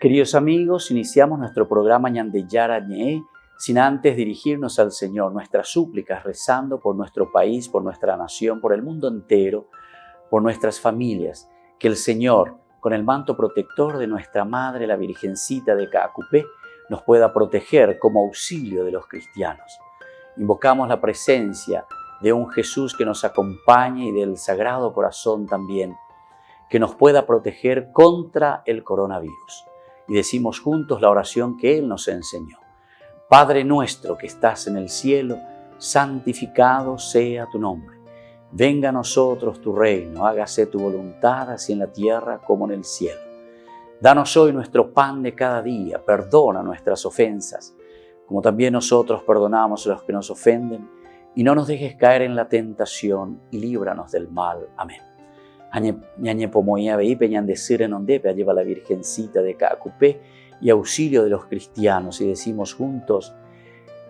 Queridos amigos, iniciamos nuestro programa Ñandeyara Ñe sin antes dirigirnos al Señor, nuestras súplicas, rezando por nuestro país, por nuestra nación, por el mundo entero, por nuestras familias. Que el Señor, con el manto protector de nuestra Madre, la Virgencita de Caacupé, nos pueda proteger como auxilio de los cristianos. Invocamos la presencia de un Jesús que nos acompañe y del Sagrado Corazón también, que nos pueda proteger contra el coronavirus. Y decimos juntos la oración que Él nos enseñó. Padre nuestro que estás en el cielo, santificado sea tu nombre. Venga a nosotros tu reino, hágase tu voluntad así en la tierra como en el cielo. Danos hoy nuestro pan de cada día, perdona nuestras ofensas, como también nosotros perdonamos a los que nos ofenden, y no nos dejes caer en la tentación y líbranos del mal. Amén. Ñañe pomoía veipe ñandecir en ondepe, lleva la Virgencita de Caacupé y auxilio de los cristianos, y decimos juntos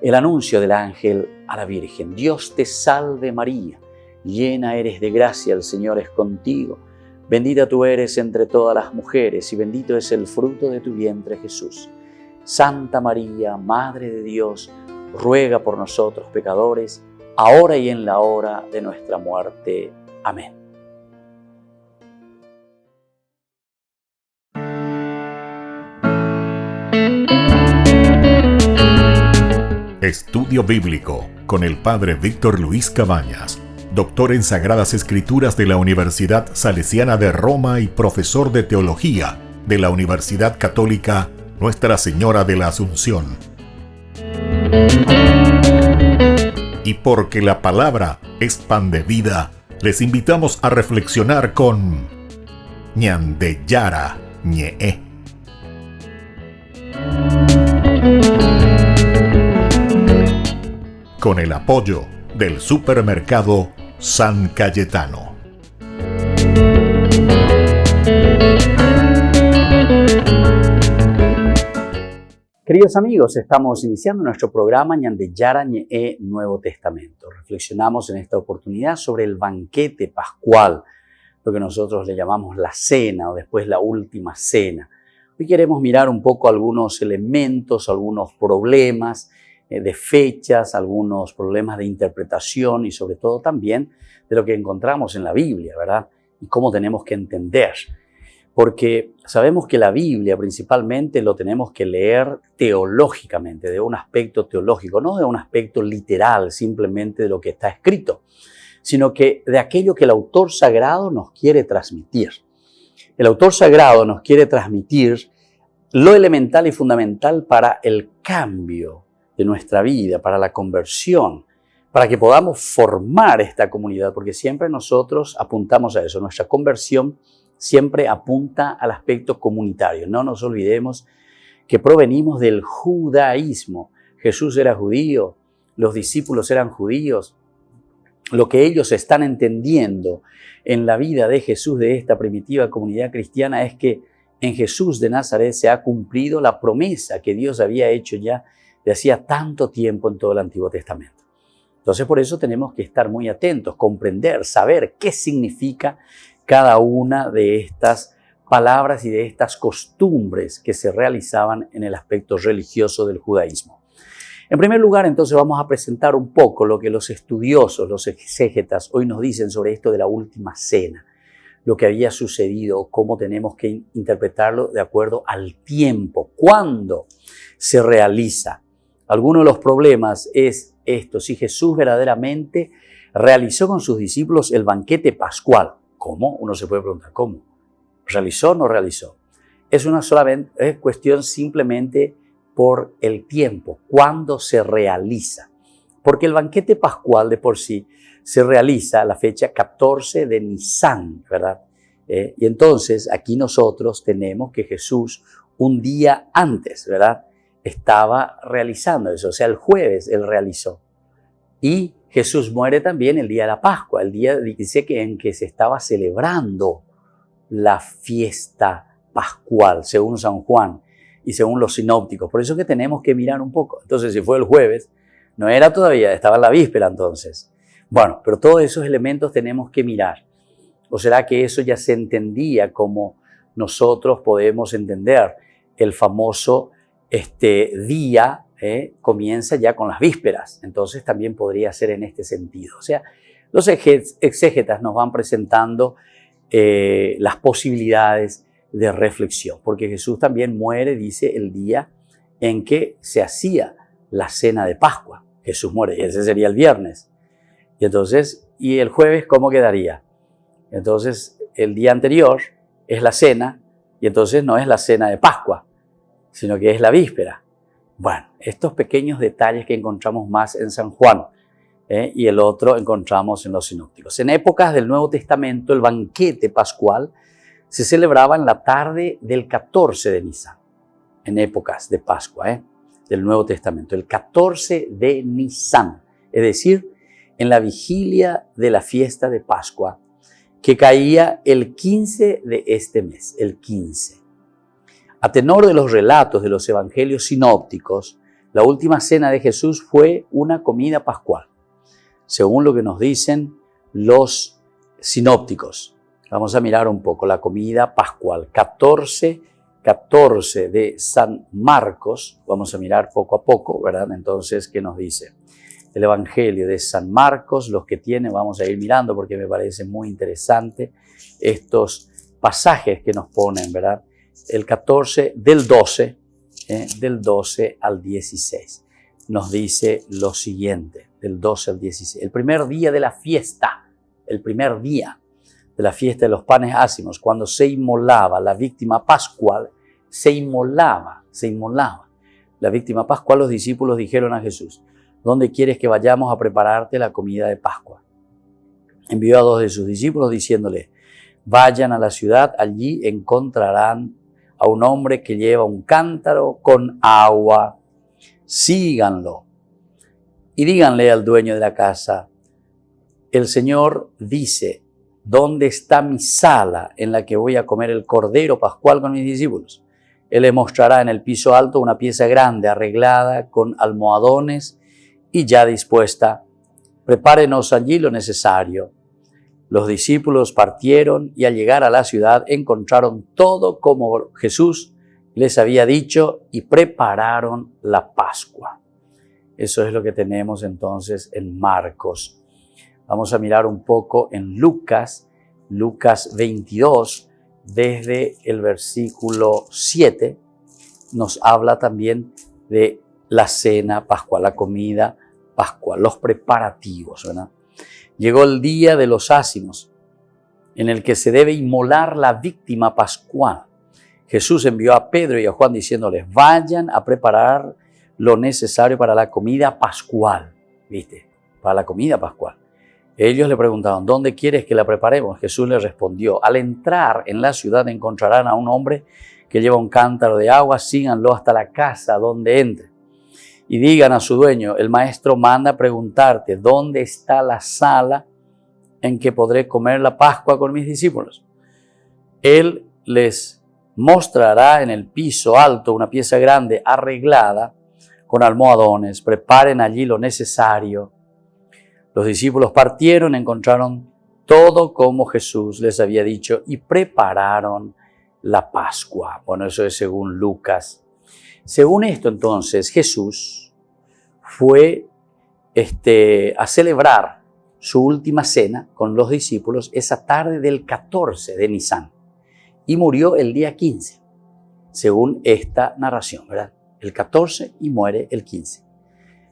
el anuncio del ángel a la Virgen. Dios te salve María, llena eres de gracia, el Señor es contigo. Bendita tú eres entre todas las mujeres y bendito es el fruto de tu vientre Jesús. Santa María, Madre de Dios, ruega por nosotros pecadores, ahora y en la hora de nuestra muerte. Amén. Estudio Bíblico con el Padre Víctor Luis Cabañas, doctor en Sagradas Escrituras de la Universidad Salesiana de Roma y profesor de Teología de la Universidad Católica Nuestra Señora de la Asunción. Y porque la palabra es pan de vida, les invitamos a reflexionar con Ñandeyara Ñe. Con el apoyo del supermercado San Cayetano. Queridos amigos, estamos iniciando nuestro programa Ñandeyara Ñe Nuevo Testamento. Reflexionamos en esta oportunidad sobre el banquete pascual, lo que nosotros le llamamos la cena o después la última cena. Hoy queremos mirar un poco algunos elementos, algunos problemas de fechas, algunos problemas de interpretación y sobre todo también de lo que encontramos en la Biblia, ¿verdad? Y cómo tenemos que entender. Porque sabemos que la Biblia principalmente lo tenemos que leer teológicamente, de un aspecto teológico, no de un aspecto literal simplemente de lo que está escrito, sino que de aquello que el autor sagrado nos quiere transmitir. El autor sagrado nos quiere transmitir lo elemental y fundamental para el cambio de nuestra vida, para la conversión, para que podamos formar esta comunidad, porque siempre nosotros apuntamos a eso. Nuestra conversión siempre apunta al aspecto comunitario. No nos olvidemos que provenimos del judaísmo. Jesús era judío, los discípulos eran judíos. Lo que ellos están entendiendo en la vida de Jesús, de esta primitiva comunidad cristiana, es que en Jesús de Nazaret se ha cumplido la promesa que Dios había hecho ya de hacía tanto tiempo en todo el Antiguo Testamento. Entonces por eso tenemos que estar muy atentos, comprender, saber qué significa cada una de estas palabras y de estas costumbres que se realizaban en el aspecto religioso del judaísmo. En primer lugar, entonces vamos a presentar un poco lo que los estudiosos, los exégetas, hoy nos dicen sobre esto de la última cena, lo que había sucedido, cómo tenemos que interpretarlo de acuerdo al tiempo, cuándo se realiza. Alguno de los problemas es esto: si Jesús verdaderamente realizó con sus discípulos el banquete pascual. ¿Cómo? Uno se puede preguntar, ¿cómo? ¿Realizó o no realizó? Es cuestión simplemente por el tiempo, cuándo se realiza. Porque el banquete pascual de por sí se realiza a la fecha 14 de Nisan, ¿verdad? Y entonces aquí nosotros tenemos que Jesús un día antes, ¿verdad?, estaba realizando eso, o sea, el jueves él realizó. Y Jesús muere también el día de la Pascua, el día, dice, en que se estaba celebrando la fiesta pascual, según San Juan y según los sinópticos. Por eso que tenemos que mirar un poco. Entonces, si fue el jueves, no era todavía, estaba en la víspera entonces. Bueno, pero todos esos elementos tenemos que mirar. ¿O será que eso ya se entendía como nosotros podemos entender? el famoso día comienza ya con las vísperas. Entonces también podría ser en este sentido. O sea, los exégetas nos van presentando las posibilidades de reflexión, porque Jesús también muere, dice, el día en que se hacía la cena de Pascua. Jesús muere, y ese sería el viernes. Y entonces, ¿y el jueves cómo quedaría? Entonces, el día anterior es la cena, y entonces no es la cena de Pascua, sino que es la víspera. Bueno, estos pequeños detalles que encontramos más en San Juan, y el otro encontramos en los sinópticos. En épocas del Nuevo Testamento, el banquete pascual se celebraba en la tarde del 14 de Nisan, en épocas de Pascua, del Nuevo Testamento, el 14 de Nisan, es decir, en la vigilia de la fiesta de Pascua, que caía el 15 de este mes, el 15. A tenor de los relatos de los evangelios sinópticos, la última cena de Jesús fue una comida pascual, según lo que nos dicen los sinópticos. Vamos a mirar un poco la comida pascual, 14 de San Marcos. Vamos a mirar poco a poco, ¿verdad? Entonces, ¿qué nos dice? El Evangelio de San Marcos, los que tienen, vamos a ir mirando porque me parece muy interesante estos pasajes que nos ponen, ¿verdad? El 14 del 12 al 16. Nos dice lo siguiente, del 12 al 16. El primer día de la fiesta, de los panes ácimos, cuando se inmolaba la víctima pascual, se inmolaba. La víctima pascual, los discípulos dijeron a Jesús: ¿dónde quieres que vayamos a prepararte la comida de Pascua? Envió a 2 de sus discípulos diciéndole: vayan a la ciudad, allí encontrarán a un hombre que lleva un cántaro con agua, síganlo y díganle al dueño de la casa: el Señor dice, ¿dónde está mi sala en la que voy a comer el cordero pascual con mis discípulos? Él les mostrará en el piso alto una pieza grande, arreglada con almohadones y ya dispuesta. Prepárenos allí lo necesario. Los discípulos partieron y al llegar a la ciudad encontraron todo como Jesús les había dicho y prepararon la Pascua. Eso es lo que tenemos entonces en Marcos. Vamos a mirar un poco en Lucas 22, desde el versículo 7, nos habla también de la cena pascual, la comida pascual, los preparativos, ¿verdad? Llegó el día de los ácimos, en el que se debe inmolar la víctima pascual. Jesús envió a Pedro y a Juan diciéndoles: vayan a preparar lo necesario para la comida pascual. ¿Viste? Para la comida pascual. Ellos le preguntaron: ¿dónde quieres que la preparemos? Jesús les respondió: al entrar en la ciudad encontrarán a un hombre que lleva un cántaro de agua, síganlo hasta la casa donde entre. Y digan a su dueño: el maestro manda preguntarte, ¿dónde está la sala en que podré comer la Pascua con mis discípulos? Él les mostrará en el piso alto una pieza grande arreglada con almohadones. Preparen allí lo necesario. Los discípulos partieron, encontraron todo como Jesús les había dicho y prepararon la Pascua. Bueno, eso es según Lucas. Según esto, entonces, Jesús fue a celebrar su última cena con los discípulos esa tarde del 14 de Nisan y murió el día 15, según esta narración, ¿verdad? El 14 y muere el 15.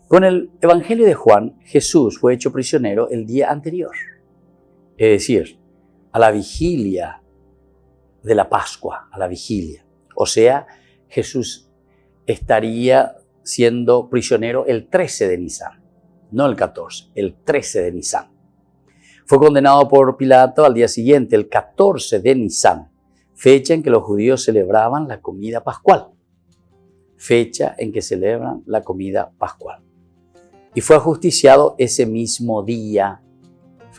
Con el Evangelio de Juan, Jesús fue hecho prisionero el día anterior, es decir, a la vigilia de la Pascua, a la vigilia. O sea, Jesús estaría siendo prisionero el 13 de Nisan, no el 14, el 13 de Nisan. Fue condenado por Pilato al día siguiente, el 14 de Nisan, fecha en que los judíos celebraban la comida pascual. Fecha en que celebran la comida pascual. Y fue ajusticiado ese mismo día,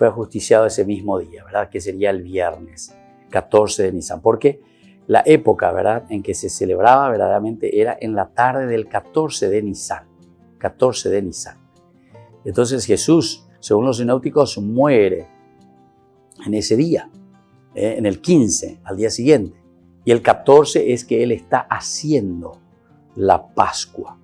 ¿verdad? Que sería el viernes 14 de Nisan, porque la época, ¿verdad?, en que se celebraba verdaderamente era en la tarde del 14 de Nisan. Entonces Jesús, según los sinópticos, muere en ese día, en el 15, al día siguiente. Y el 14 es que Él está haciendo la Pascua.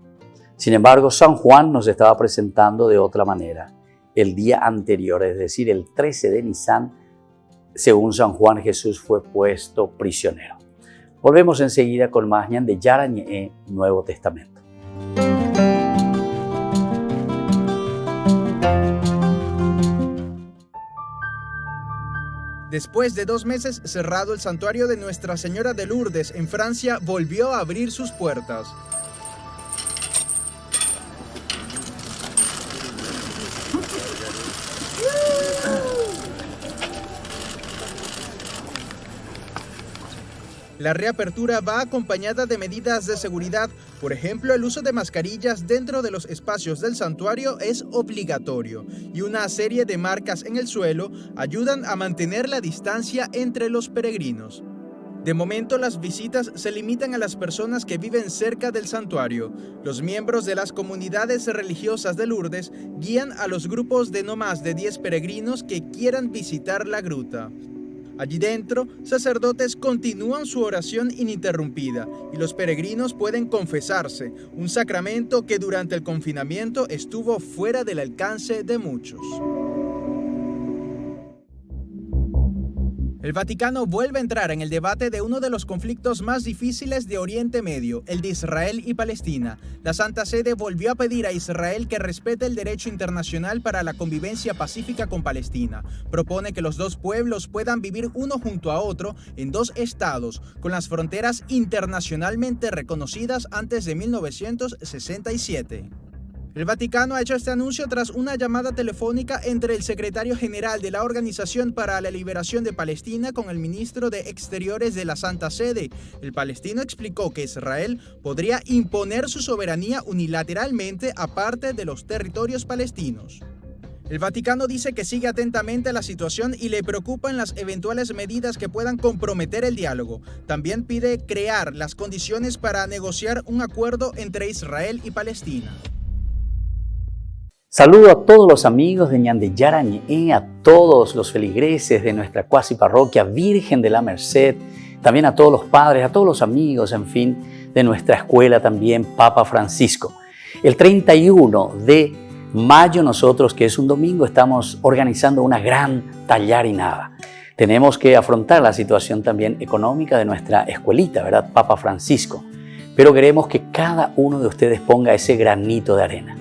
Sin embargo, San Juan nos estaba presentando de otra manera. El día anterior, es decir, el 13 de Nisan, según San Juan, Jesús fue puesto prisionero. Volvemos enseguida con más Ñande Yara Ñe'e, Nuevo Testamento. Después de 2 meses cerrado, el santuario de Nuestra Señora de Lourdes en Francia volvió a abrir sus puertas. La reapertura va acompañada de medidas de seguridad. Por ejemplo, el uso de mascarillas dentro de los espacios del santuario es obligatorio y una serie de marcas en el suelo ayudan a mantener la distancia entre los peregrinos. De momento, las visitas se limitan a las personas que viven cerca del santuario. Los miembros de las comunidades religiosas de Lourdes guían a los grupos de no más de 10 peregrinos que quieran visitar la gruta. Allí dentro, sacerdotes continúan su oración ininterrumpida y los peregrinos pueden confesarse, un sacramento que durante el confinamiento estuvo fuera del alcance de muchos. El Vaticano vuelve a entrar en el debate de uno de los conflictos más difíciles de Oriente Medio, el de Israel y Palestina. La Santa Sede volvió a pedir a Israel que respete el derecho internacional para la convivencia pacífica con Palestina. Propone que los dos pueblos puedan vivir uno junto a otro en 2 estados, con las fronteras internacionalmente reconocidas antes de 1967. El Vaticano ha hecho este anuncio tras una llamada telefónica entre el secretario general de la Organización para la Liberación de Palestina con el ministro de Exteriores de la Santa Sede. El palestino explicó que Israel podría imponer su soberanía unilateralmente aparte de los territorios palestinos. El Vaticano dice que sigue atentamente la situación y le preocupan las eventuales medidas que puedan comprometer el diálogo. También pide crear las condiciones para negociar un acuerdo entre Israel y Palestina. Saludo a todos los amigos de Ñande Yara Ñe'e, a todos los feligreses de nuestra cuasi parroquia Virgen de la Merced, también a todos los padres, a todos los amigos, en fin, de nuestra escuela también, Papa Francisco. El 31 de mayo nosotros, que es un domingo, estamos organizando una gran tallarinada. Tenemos que afrontar la situación también económica de nuestra escuelita, ¿verdad? Papa Francisco. Pero queremos que cada uno de ustedes ponga ese granito de arena.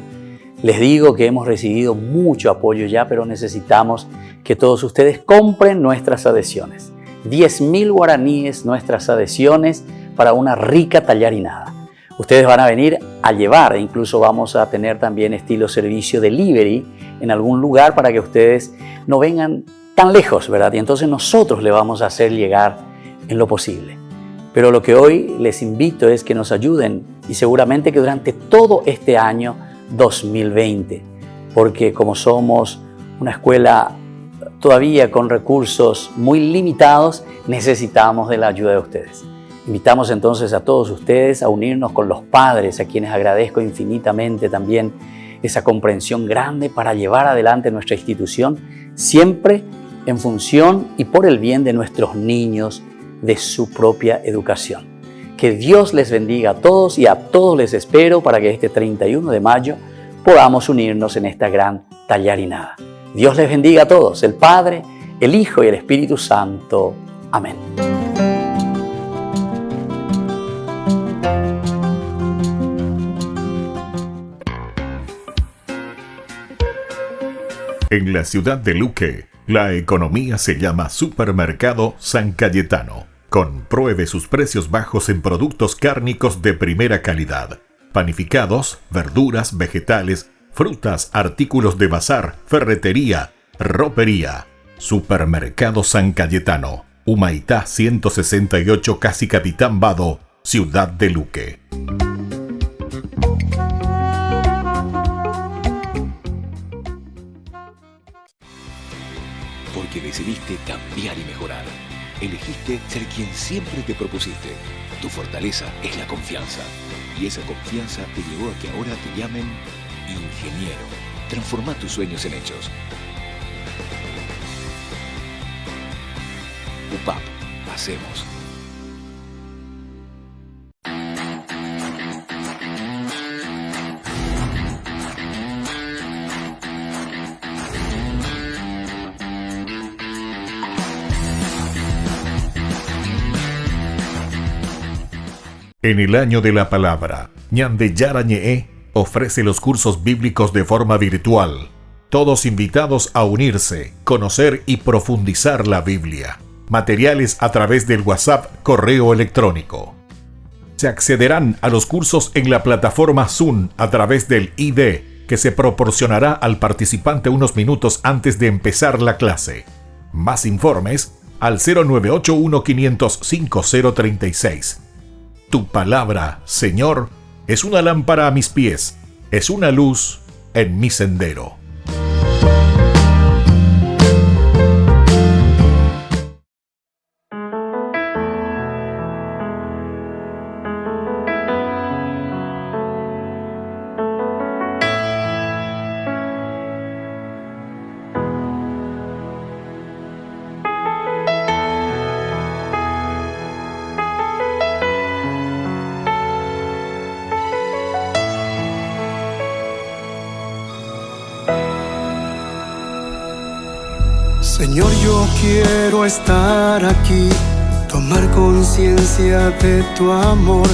Les digo que hemos recibido mucho apoyo ya, pero necesitamos que todos ustedes compren nuestras adhesiones. 10.000 guaraníes nuestras adhesiones para una rica tallarinada. Ustedes van a venir a llevar, e incluso vamos a tener también estilo servicio delivery en algún lugar para que ustedes no vengan tan lejos, ¿verdad? Y entonces nosotros le vamos a hacer llegar en lo posible. Pero lo que hoy les invito es que nos ayuden y seguramente que durante todo este año 2020, porque como somos una escuela todavía con recursos muy limitados, necesitamos de la ayuda de ustedes. Invitamos entonces a todos ustedes a unirnos con los padres, a quienes agradezco infinitamente también esa comprensión grande para llevar adelante nuestra institución, siempre en función y por el bien de nuestros niños, de su propia educación. Que Dios les bendiga a todos y a todos les espero para que este 31 de mayo podamos unirnos en esta gran tallarinada. Dios les bendiga a todos, el Padre, el Hijo y el Espíritu Santo. Amén. En la ciudad de Luque, la economía se llama Supermercado San Cayetano. Compruebe sus precios bajos en productos cárnicos de primera calidad. Panificados, verduras, vegetales, frutas, artículos de bazar, ferretería, ropería. Supermercado San Cayetano, Humaitá 168, Casi Capitán Vado, ciudad de Luque. Porque decidiste cambiar y mejorar. Elegiste ser quien siempre te propusiste. Tu fortaleza es la confianza. Y esa confianza te llevó a que ahora te llamen ingeniero. Transforma tus sueños en hechos. UPAP. Hacemos. En el año de la palabra, Ñande Yara Ñe'e ofrece los cursos bíblicos de forma virtual. Todos invitados a unirse, conocer y profundizar la Biblia. Materiales a través del WhatsApp, correo electrónico. Se accederán a los cursos en la plataforma Zoom a través del ID, que se proporcionará al participante unos minutos antes de empezar la clase. Más informes al 0981-500-5036. Tu palabra, Señor, es una lámpara a mis pies, es una luz en mi sendero. Señor, yo quiero estar aquí, tomar conciencia de tu amor,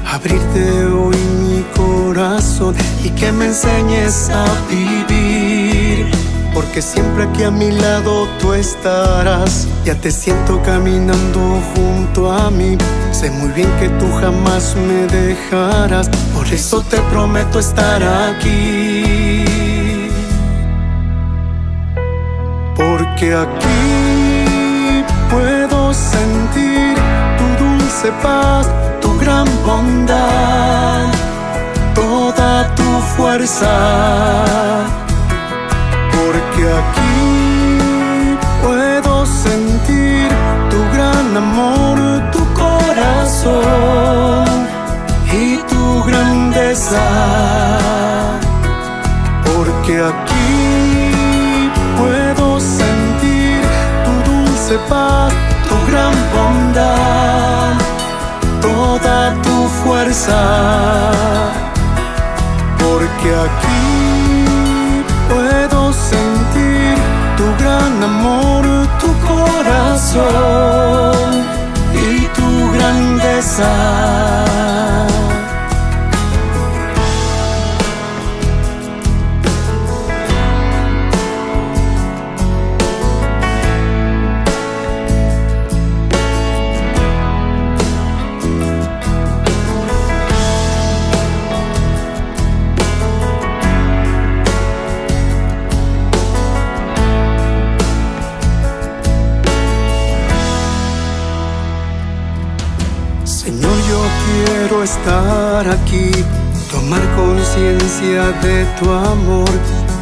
abrirte hoy mi corazón y que me enseñes a vivir. Porque siempre aquí a mi lado tú estarás, ya te siento caminando junto a mí. Sé muy bien que tú jamás me dejarás, por eso te prometo estar aquí. Porque aquí puedo sentir tu dulce paz, tu gran bondad, toda tu fuerza. Porque aquí puedo sentir tu gran amor, tu corazón y tu grandeza. Porque aquí puedo sentir tu dulce paz, tu gran bondad, toda tu fuerza. Porque aquí puedo sentir tu gran amor, tu corazón y tu grandeza. Señor, yo quiero estar aquí, tomar conciencia de tu amor,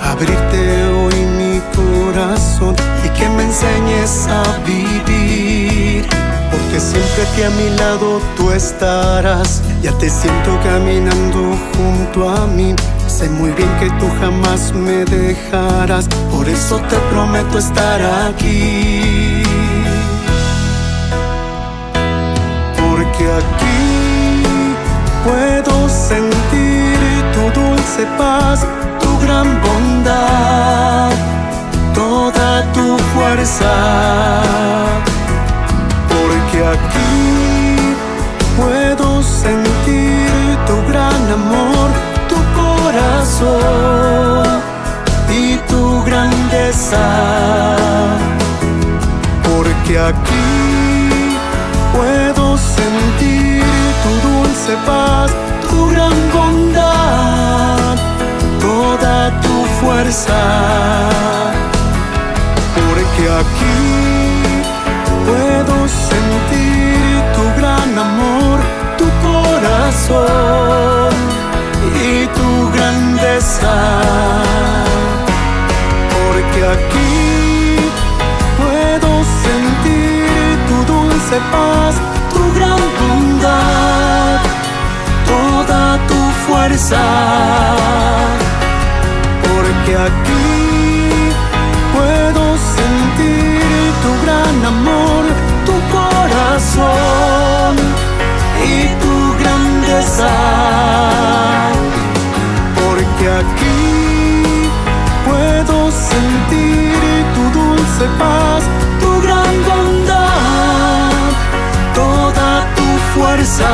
abrirte hoy mi corazón y que me enseñes a vivir. Porque siempre que a mi lado tú estarás, ya te siento caminando junto a mí. Sé muy bien que tú jamás me dejarás, por eso te prometo estar aquí. Porque aquí puedo sentir tu dulce paz, tu gran bondad, toda tu fuerza. Porque aquí puedo sentir tu gran amor, tu corazón y tu grandeza. Porque aquí puedo sentir tu dulce paz, tu gran bondad, toda tu fuerza. Porque aquí puedo sentir tu gran amor, tu corazón y tu grandeza. Porque aquí puedo sentir tu dulce paz, tu gran bondad, toda tu fuerza. Porque aquí puedo sentir tu gran amor, tu corazón y tu grandeza. Porque aquí puedo sentir tu dulce paz, tu gran bondad, toda tu fuerza.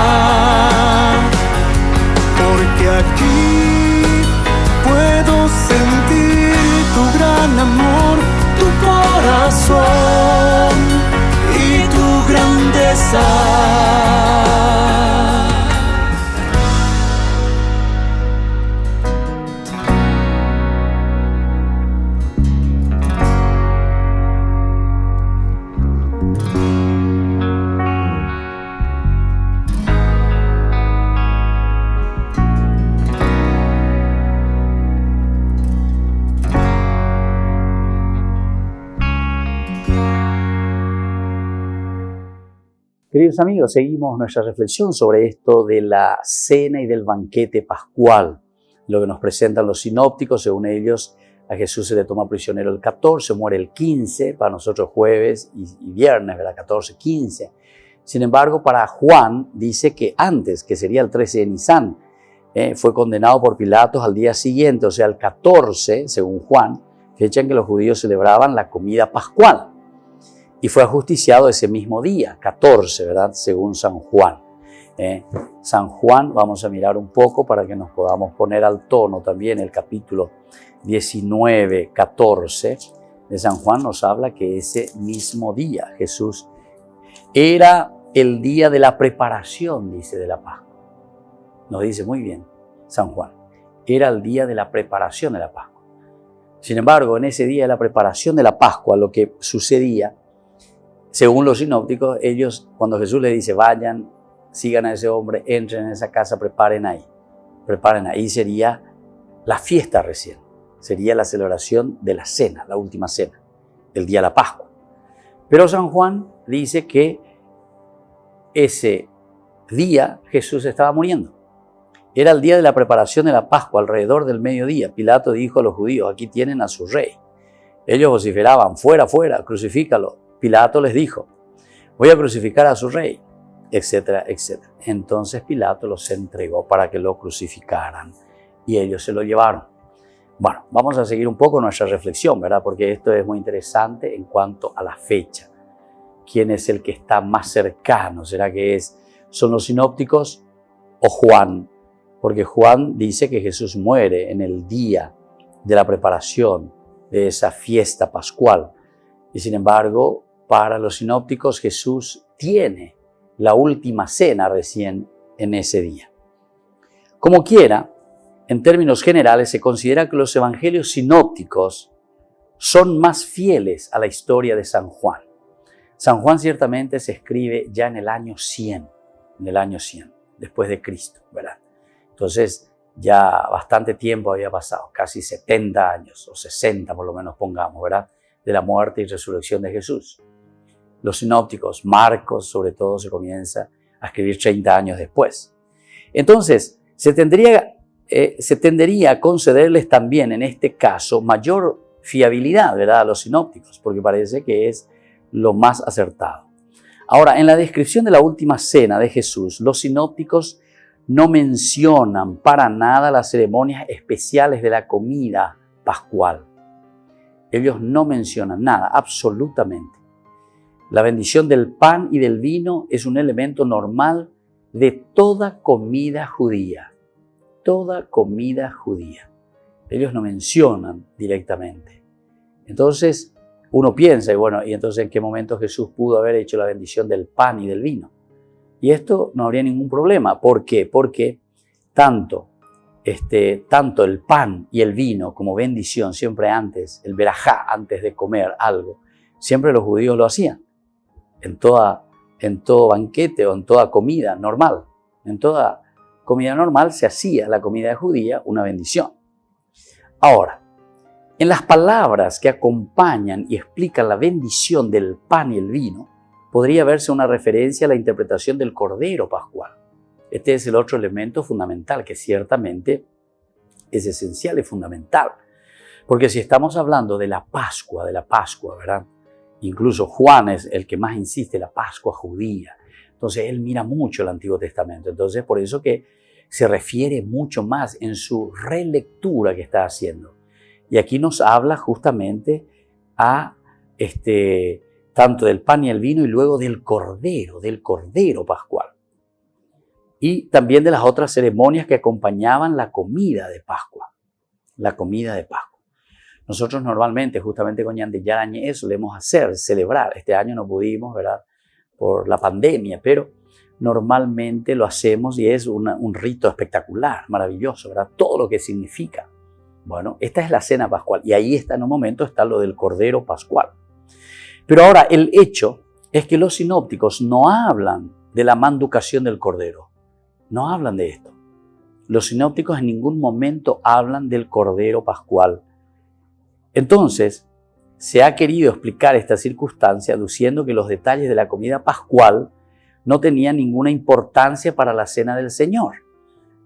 Queridos amigos, seguimos nuestra reflexión sobre esto de la cena y del banquete pascual, lo que nos presentan los sinópticos. Según ellos, a Jesús se le toma prisionero el 14, muere el 15, para nosotros jueves y viernes, ¿verdad? 14, 15. Sin embargo, para Juan dice que antes, que sería el 13 de Nisan, fue condenado por Pilatos al día siguiente, o sea, el 14, según Juan, fecha en que los judíos celebraban la comida pascual. Y fue ajusticiado ese mismo día, 14, ¿verdad? Según San Juan. San Juan, vamos a mirar un poco para que nos podamos poner al tono también. El capítulo 19, 14 de San Juan nos habla que ese mismo día Jesús era el día de la preparación, dice, de la Pascua. Nos dice muy bien San Juan. Era el día de la preparación de la Pascua. Sin embargo, en ese día de la preparación de la Pascua, lo que sucedía, según los sinópticos, ellos, cuando Jesús les dice, vayan, sigan a ese hombre, entren en esa casa, preparen ahí. Sería la fiesta recién. Sería la celebración de la cena, la última cena, el día de la Pascua. Pero San Juan dice que ese día Jesús estaba muriendo. Era el día de la preparación de la Pascua, alrededor del mediodía. Pilato dijo a los judíos, aquí tienen a su rey. Ellos vociferaban, fuera, fuera, crucifícalo. Pilato les dijo, voy a crucificar a su rey, etcétera, etcétera. Entonces Pilato los entregó para que lo crucificaran y ellos se lo llevaron. Bueno, vamos a seguir un poco nuestra reflexión, ¿verdad? Porque esto es muy interesante en cuanto a la fecha. ¿Quién es el que está más cercano? ¿Será que son los sinópticos o Juan? Porque Juan dice que Jesús muere en el día de la preparación de esa fiesta pascual. Y sin embargo, para los sinópticos, Jesús tiene la última cena recién en ese día. Como quiera, en términos generales, se considera que los evangelios sinópticos son más fieles a la historia de San Juan. San Juan ciertamente se escribe ya en el año 100, después de Cristo, ¿verdad? Entonces, ya bastante tiempo había pasado, casi 70 años, o 60 por lo menos pongamos, ¿verdad? De la muerte y resurrección de Jesús. Los sinópticos, Marcos sobre todo, se comienza a escribir 30 años después. Entonces, se tendería a concederles también en este caso mayor fiabilidad, ¿verdad?, a los sinópticos, porque parece que es lo más acertado. Ahora, en la descripción de la última cena de Jesús, los sinópticos no mencionan para nada las ceremonias especiales de la comida pascual. Ellos no mencionan nada, absolutamente. La bendición del pan y del vino es un elemento normal de toda comida judía. Toda comida judía. Ellos no mencionan directamente. Entonces, uno piensa, y entonces ¿en qué momento Jesús pudo haber hecho la bendición del pan y del vino? Y esto no habría ningún problema. ¿Por qué? Porque tanto el pan y el vino como bendición, siempre antes, el verajá, antes de comer algo, siempre los judíos lo hacían. En todo banquete o en toda comida normal. En toda comida normal se hacía la comida judía una bendición. Ahora, en las palabras que acompañan y explican la bendición del pan y el vino, podría verse una referencia a la interpretación del Cordero Pascual. Este es el otro elemento fundamental que ciertamente es esencial y fundamental. Porque si estamos hablando de la Pascua, ¿verdad? Incluso Juan es el que más insiste en la Pascua judía. Entonces él mira mucho el Antiguo Testamento. Entonces por eso que se refiere mucho más en su relectura que está haciendo. Y aquí nos habla justamente a tanto del pan y el vino y luego del Cordero Pascual. Y también de las otras ceremonias que acompañaban la comida de Pascua. La comida de Pascua. Nosotros normalmente, justamente con Ñande Yarañe, solemos celebrar. Este año no pudimos, ¿verdad?, por la pandemia, pero normalmente lo hacemos y es un rito espectacular, maravilloso, ¿verdad? Todo lo que significa. Bueno, esta es la cena pascual y ahí está, en un momento está lo del Cordero Pascual. Pero ahora el hecho es que los sinópticos no hablan de la manducación del Cordero. No hablan de esto. Los sinópticos en ningún momento hablan del Cordero Pascual. Entonces, se ha querido explicar esta circunstancia aduciendo que los detalles de la comida pascual no tenía ninguna importancia para la cena del Señor.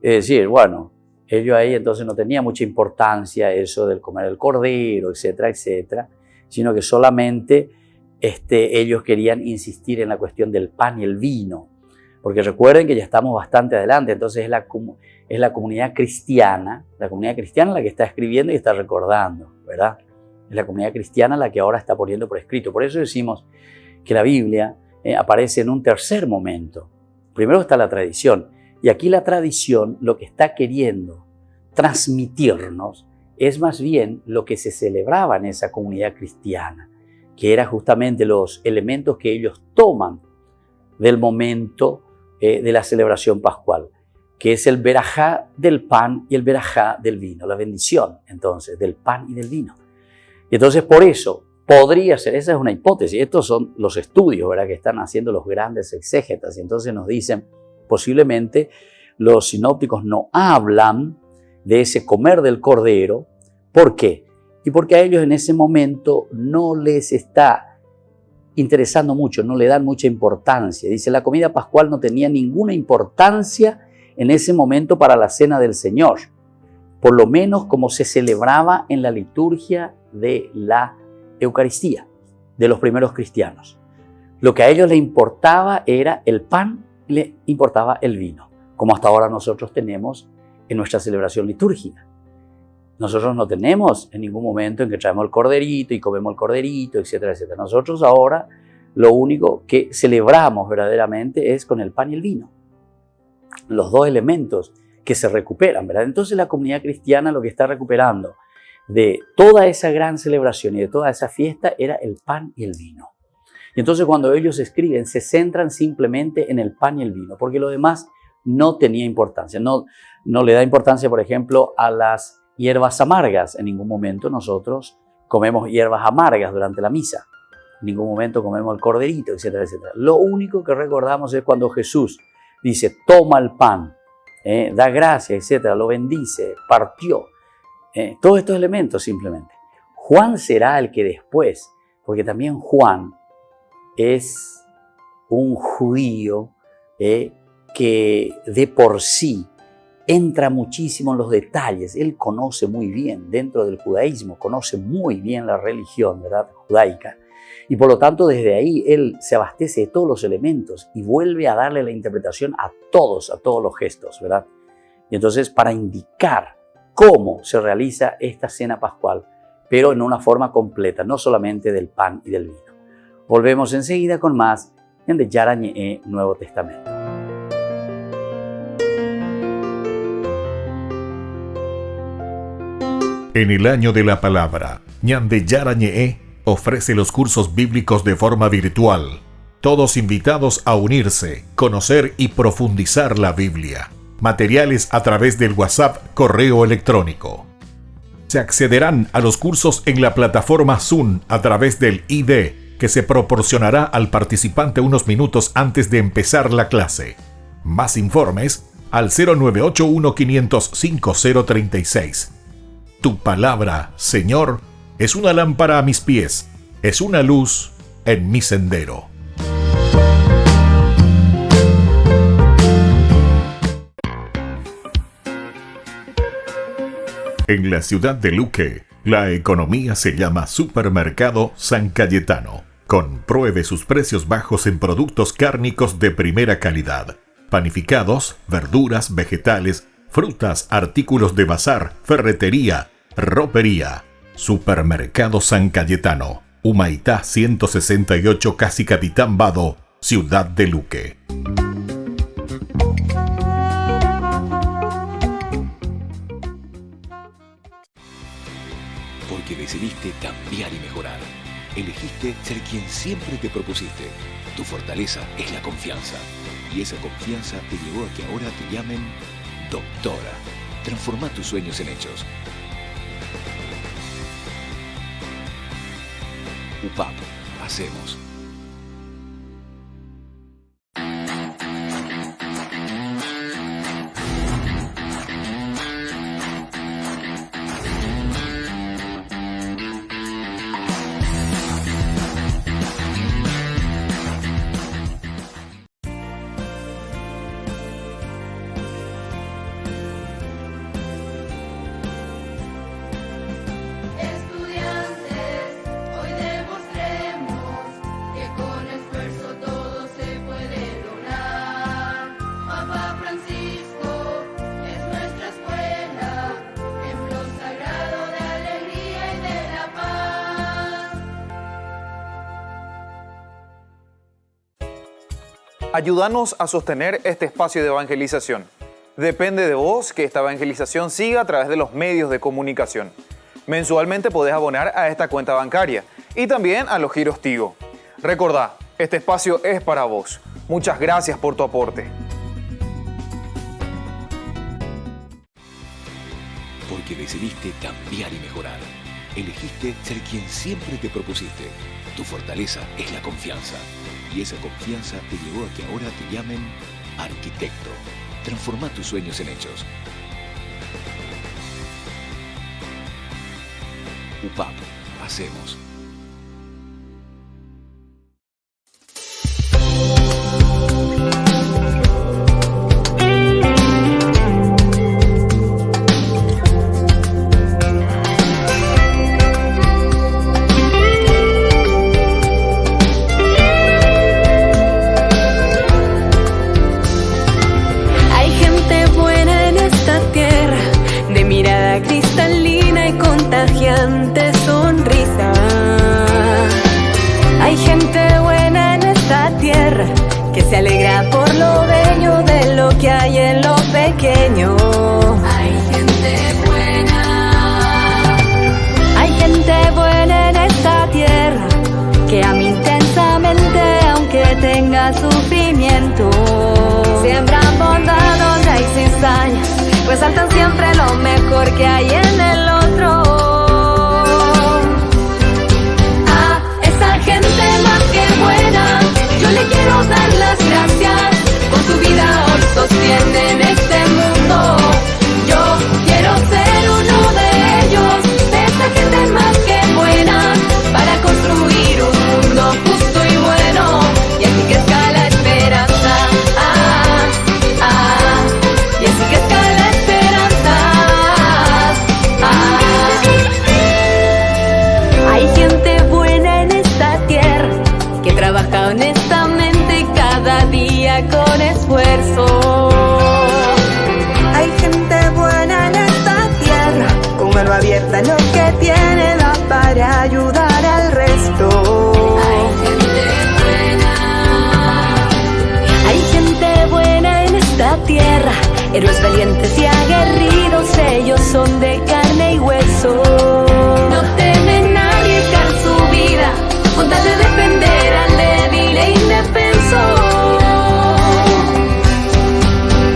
Es decir, bueno, ellos ahí entonces no tenía mucha importancia eso del comer el cordero, etcétera, etcétera, sino que solamente ellos querían insistir en la cuestión del pan y el vino, porque recuerden que ya estamos bastante adelante, entonces es la comunidad cristiana la que está escribiendo y está recordando, ¿verdad? Es la comunidad cristiana la que ahora está poniendo por escrito. Por eso decimos que la Biblia aparece en un tercer momento. Primero está la tradición, y aquí la tradición lo que está queriendo transmitirnos es más bien lo que se celebraba en esa comunidad cristiana, que eran justamente los elementos que ellos toman del momento de la celebración pascual, que es el verajá del pan y el verajá del vino, la bendición entonces del pan y del vino. Y entonces por eso podría ser, esa es una hipótesis, estos son los estudios, ¿verdad?, que están haciendo los grandes exégetas, y entonces nos dicen posiblemente los sinópticos no hablan de ese comer del cordero. ¿Por qué? Y porque a ellos en ese momento no les está interesando mucho, no le dan mucha importancia. Dice, la comida pascual no tenía ninguna importancia en ese momento para la cena del Señor, por lo menos como se celebraba en la liturgia de la Eucaristía de los primeros cristianos. Lo que a ellos les importaba era el pan, le importaba el vino, como hasta ahora nosotros tenemos en nuestra celebración litúrgica. Nosotros no tenemos en ningún momento en que traemos el corderito y comemos el corderito, etcétera, etcétera. Nosotros ahora lo único que celebramos verdaderamente es con el pan y el vino. Los dos elementos que se recuperan, ¿verdad? Entonces la comunidad cristiana lo que está recuperando de toda esa gran celebración y de toda esa fiesta era el pan y el vino. Y entonces cuando ellos escriben se centran simplemente en el pan y el vino, porque lo demás no tenía importancia. No le da importancia, por ejemplo, a las hierbas amargas. En ningún momento nosotros comemos hierbas amargas durante la misa. En ningún momento comemos el corderito, etcétera, etcétera. Lo único que recordamos es cuando Jesús dice, toma el pan, da gracias, etcétera, lo bendice, partió. Todos estos elementos simplemente. Juan será el que después, porque también Juan es un judío que de por sí entra muchísimo en los detalles. Él conoce muy bien, dentro del judaísmo, conoce muy bien la religión, ¿verdad?, judaica. Y por lo tanto, desde ahí, él se abastece de todos los elementos y vuelve a darle la interpretación a todos los gestos, ¿verdad? Y entonces, para indicar cómo se realiza esta cena pascual, pero en una forma completa, no solamente del pan y del vino. Volvemos enseguida con más en de Yara Ñe'e Nuevo Testamento. En el año de la palabra, Ñande Yara Ñe'e ofrece los cursos bíblicos de forma virtual. Todos invitados a unirse, conocer y profundizar la Biblia. Materiales a través del WhatsApp, correo electrónico. Se accederán a los cursos en la plataforma Zoom a través del ID, que se proporcionará al participante unos minutos antes de empezar la clase. Más informes al 0981-500-5036. Tu palabra, Señor, es una lámpara a mis pies, es una luz en mi sendero. En la ciudad de Luque, la economía se llama Supermercado San Cayetano. Compruebe sus precios bajos en productos cárnicos de primera calidad. Panificados, verduras, vegetales, frutas, artículos de bazar, ferretería, ropería. Supermercado San Cayetano, Humaitá 168, Casi Capitán Vado, Ciudad de Luque. Porque decidiste cambiar y mejorar. Elegiste ser quien siempre te propusiste. Tu fortaleza es la confianza. Y esa confianza te llevó a que ahora te llamen doctora. Transforma tus sueños en hechos. UPAP. Hacemos. Ayúdanos a sostener este espacio de evangelización. Depende de vos que esta evangelización siga a través de los medios de comunicación. Mensualmente podés abonar a esta cuenta bancaria y también a los giros Tigo. Recordá, este espacio es para vos. Muchas gracias por tu aporte. Porque decidiste cambiar y mejorar. Elegiste ser quien siempre te propusiste. Tu fortaleza es la confianza. Y esa confianza te llevó a que ahora te llamen arquitecto. Transforma tus sueños en hechos. UPAP. Hacemos. Sonrisa. Hay gente buena en esta tierra que se alegra por lo bello de lo que hay en lo pequeño. Hay gente buena. Hay gente buena en esta tierra que ama intensamente aunque tenga sufrimiento. Siembran bondad donde hay cizaña, resaltan siempre lo mejor que hay en el otro. Buena, yo le quiero dar las gracias, con su vida hoy sostienen este mundo. Yo quiero ser uno de ellos, de esta gente más que buena, para construir un mundo justo y bueno, y así crezca la esperanza. Y así crezca la esperanza. Hay gente buena en esta tierra que trabaja honestamente cada día con esfuerzo. Hay gente buena en esta tierra, con mano abierta lo que tiene da para ayudar al resto. Hay gente buena. Hay gente buena en esta tierra, héroes valientes y aguerridos, ellos son de carne y hueso. No temen arriesgar su vida con tal de defender al débil e indefenso.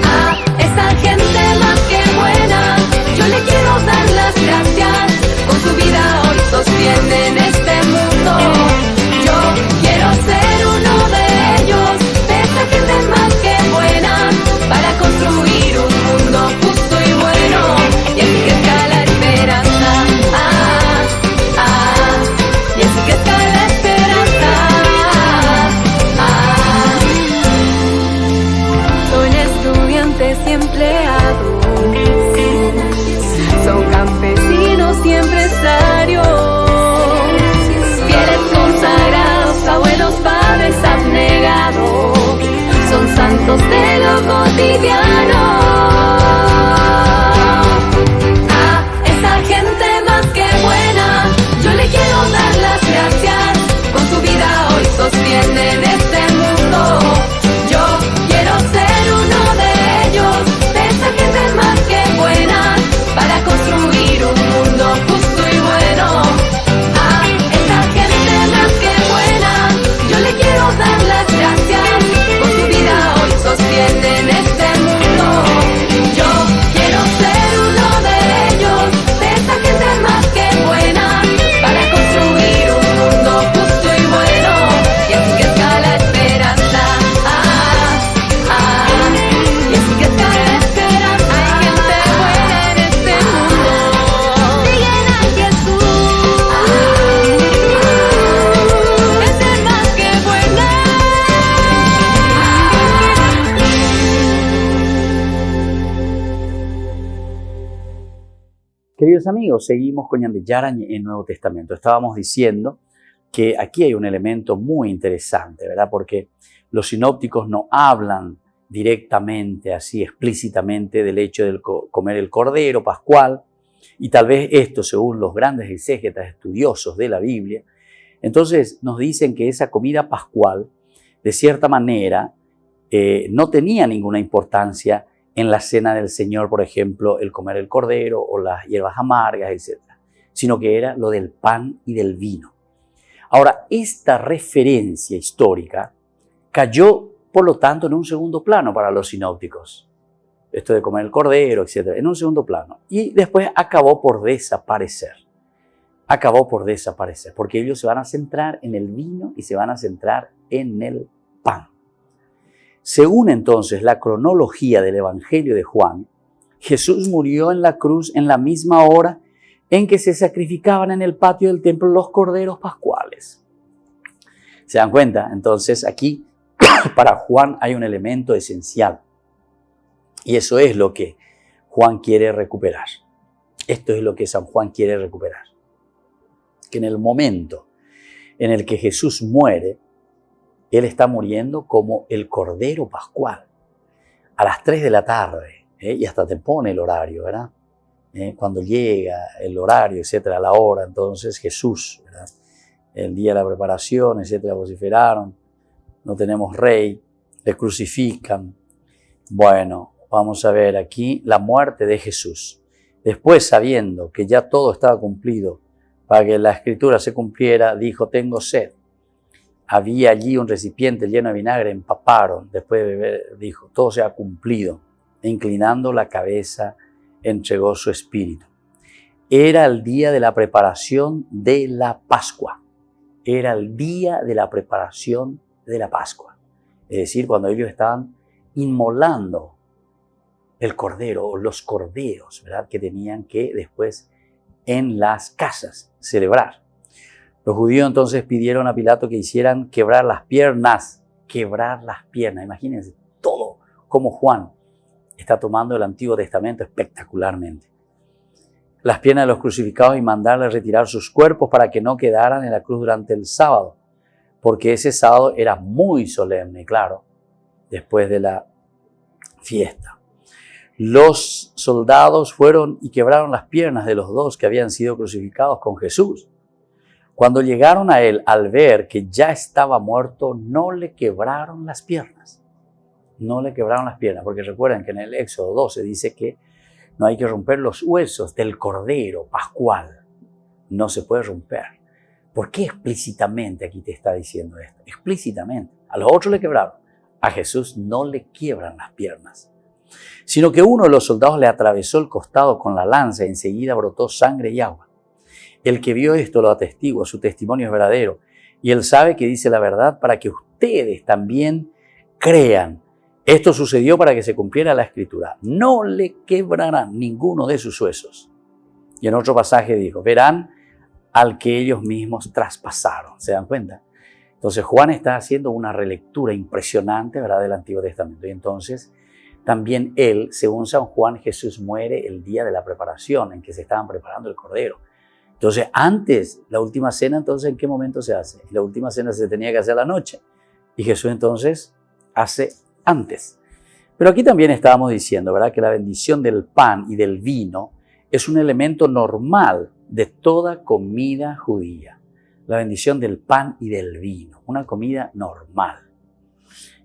A esa gente más que buena, yo le quiero dar las gracias, con su vida hoy sostienen este mundo. Yo quiero ser uno de ellos, de esa gente más que buena, para construir un mundo justo y bueno, y así crezca la esperanza. Y así crezca la esperanza. Son estudiantes y empleados, son campesinos y empresarios, fieles consagrados, abuelos, padres abnegados, son santos de lo cotidiano. A esa gente más que buena, yo le quiero dar las gracias, con su vida hoy sostienen este mundo. Yo quiero ser uno de ellos, de esa gente más que buena, para construir un mundo justo y bueno. A esa gente más que buena, yo le quiero dar las gracias, con su vida hoy sostienen este mundo. Yo quiero ser uno de ellos, de esa gente más que buena, para construir un mundo justo y bueno, y así crezca la esperanza. Y así crezca la esperanza. Hay gente buena en este mundo, siguen a Jesús. Gente más que buena. Queridos amigos, seguimos con Ñandeyara en Nuevo Testamento. Estábamos diciendo que aquí hay un elemento muy interesante, ¿verdad? Porque los sinópticos no hablan directamente, así explícitamente, del hecho de comer el cordero pascual, y tal vez esto, según los grandes exégetas estudiosos de la Biblia, entonces nos dicen que esa comida pascual, de cierta manera, no tenía ninguna importancia en la cena del Señor, por ejemplo, el comer el cordero o las hierbas amargas, etc., sino que era lo del pan y del vino. Ahora, esta referencia histórica cayó, por lo tanto, en un segundo plano para los sinópticos. Esto de comer el cordero, etc., en un segundo plano. Y después acabó por desaparecer. Acabó por desaparecer, porque ellos se van a centrar en el vino y se van a centrar en el pan. Según entonces la cronología del Evangelio de Juan, Jesús murió en la cruz en la misma hora en que se sacrificaban en el patio del templo los corderos pascuales. ¿Se dan cuenta? Entonces aquí para Juan hay un elemento esencial y eso es lo que Juan quiere recuperar. Esto es lo que San Juan quiere recuperar. Que en el momento en el que Jesús muere, Él está muriendo como el Cordero Pascual. A las 3 de la tarde, y hasta te pone el horario, ¿verdad? Cuando llega el horario, etcétera, la hora, entonces Jesús, ¿verdad? El día de la preparación, etcétera, vociferaron, no tenemos rey, le crucifican. Bueno, vamos a ver aquí la muerte de Jesús. Después, sabiendo que ya todo estaba cumplido, para que la escritura se cumpliera, dijo, tengo sed. Había allí un recipiente lleno de vinagre, empaparon. Después de beber, dijo, todo se ha cumplido. E inclinando la cabeza, entregó su espíritu. Era el día de la preparación de la Pascua. Era el día de la preparación de la Pascua. Es decir, cuando ellos estaban inmolando el cordero o los corderos, ¿verdad? Que tenían que después en las casas celebrar. Los judíos entonces pidieron a Pilato que hicieran quebrar las piernas. Quebrar las piernas. Imagínense todo como Juan está tomando el Antiguo Testamento espectacularmente. Las piernas de los crucificados y mandarles retirar sus cuerpos para que no quedaran en la cruz durante el sábado. Porque ese sábado era muy solemne, claro, después de la fiesta. Los soldados fueron y quebraron las piernas de los dos que habían sido crucificados con Jesús. Cuando llegaron a él, al ver que ya estaba muerto, no le quebraron las piernas. No le quebraron las piernas, porque recuerden que en el Éxodo 12 dice que no hay que romper los huesos del cordero pascual. No se puede romper. ¿Por qué explícitamente aquí te está diciendo esto? Explícitamente. A los otros le quebraron. A Jesús no le quiebran las piernas. Sino que uno de los soldados le atravesó el costado con la lanza y enseguida brotó sangre y agua. El que vio esto lo atestigua, su testimonio es verdadero. Y él sabe que dice la verdad para que ustedes también crean. Esto sucedió para que se cumpliera la escritura. No le quebrarán ninguno de sus huesos. Y en otro pasaje dijo, verán al que ellos mismos traspasaron. ¿Se dan cuenta? Entonces Juan está haciendo una relectura impresionante, ¿verdad?, del Antiguo Testamento. Y entonces también él, según San Juan, Jesús muere el día de la preparación en que se estaban preparando el cordero. Entonces antes, la última cena, entonces ¿en qué momento se hace? La última cena se tenía que hacer a la noche. Y Jesús entonces hace antes. Pero aquí también estábamos diciendo, ¿verdad?, que la bendición del pan y del vino es un elemento normal de toda comida judía. La bendición del pan y del vino, una comida normal.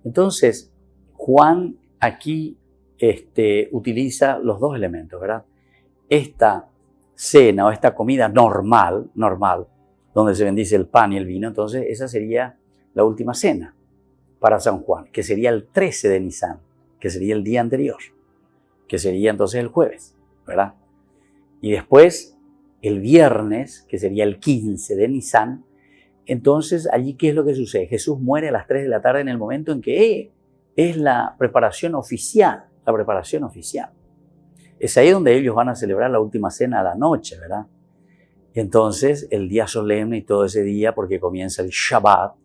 Entonces, Juan aquí utiliza los dos elementos, ¿verdad? Esta cena o esta comida normal, donde se bendice el pan y el vino, entonces esa sería la última cena para San Juan, que sería el 13 de Nisan, que sería el día anterior, que sería entonces el jueves, ¿verdad? Y después el viernes, que sería el 15 de Nisan, entonces allí ¿qué es lo que sucede? Jesús muere a las 3 de la tarde en el momento en que es la preparación oficial, Es ahí donde ellos van a celebrar la última cena a la noche, ¿verdad? Entonces el día solemne y todo ese día, porque comienza el Shabbat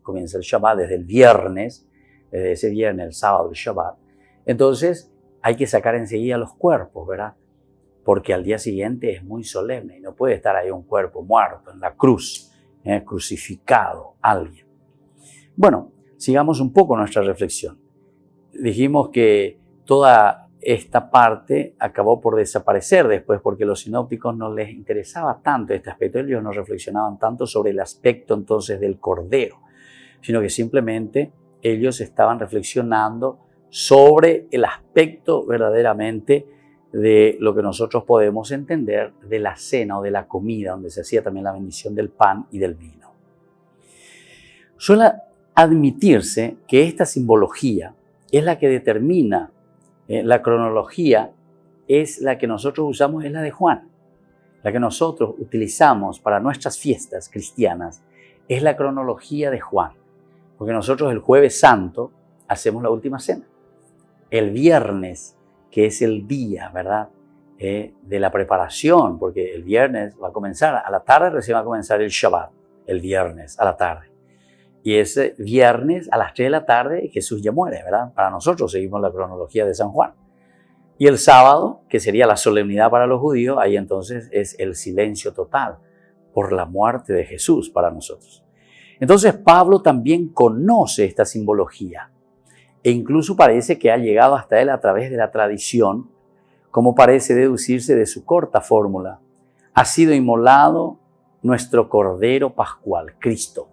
desde el viernes, desde ese viernes, el sábado, el Shabbat. Entonces hay que sacar enseguida los cuerpos, ¿verdad? Porque al día siguiente es muy solemne y no puede estar ahí un cuerpo muerto en la cruz, crucificado alguien. Bueno, sigamos un poco nuestra reflexión. Dijimos que toda esta parte acabó por desaparecer después porque los sinópticos no les interesaba tanto este aspecto. Ellos no reflexionaban tanto sobre el aspecto entonces del cordero, sino que simplemente ellos estaban reflexionando sobre el aspecto verdaderamente de lo que nosotros podemos entender de la cena o de la comida, donde se hacía también la bendición del pan y del vino. Suele admitirse que esta simbología es la que determina la cronología, es la que nosotros usamos, es la de Juan. La que nosotros utilizamos para nuestras fiestas cristianas es la cronología de Juan, porque nosotros el Jueves Santo hacemos la última cena. El viernes, que es el día, ¿verdad?, de la preparación, porque el viernes va a comenzar, a la tarde recién va a comenzar el Shabbat, el viernes a la tarde. Y ese viernes a las 3 de la tarde Jesús ya muere, ¿verdad? Para nosotros seguimos la cronología de San Juan. Y el sábado, que sería la solemnidad para los judíos, ahí entonces es el silencio total por la muerte de Jesús para nosotros. Entonces Pablo también conoce esta simbología e incluso parece que ha llegado hasta él a través de la tradición, como parece deducirse de su corta fórmula. Ha sido inmolado nuestro Cordero Pascual, Cristo.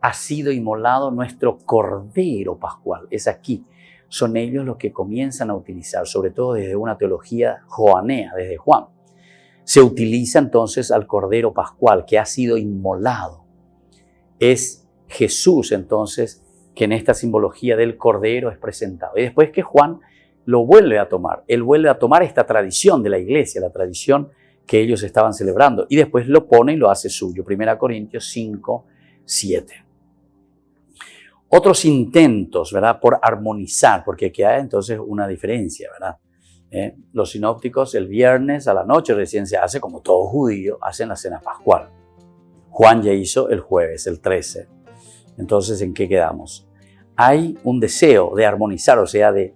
Ha sido inmolado nuestro Cordero Pascual. Es aquí. Son ellos los que comienzan a utilizar, sobre todo desde una teología joanea, desde Juan. Se utiliza entonces al Cordero Pascual, que ha sido inmolado. Es Jesús entonces que en esta simbología del Cordero es presentado. Y después que Juan lo vuelve a tomar. Él vuelve a tomar esta tradición de la iglesia, la tradición que ellos estaban celebrando. Y después lo pone y lo hace suyo. 1 Corintios 5, 7. Otros intentos, ¿verdad?, por armonizar, porque aquí hay entonces una diferencia, ¿verdad? Los sinópticos el viernes a la noche recién se hace, como todo judío, hacen la cena pascual. Juan ya hizo el jueves, el 13. Entonces, ¿en qué quedamos? Hay un deseo de armonizar, o sea, de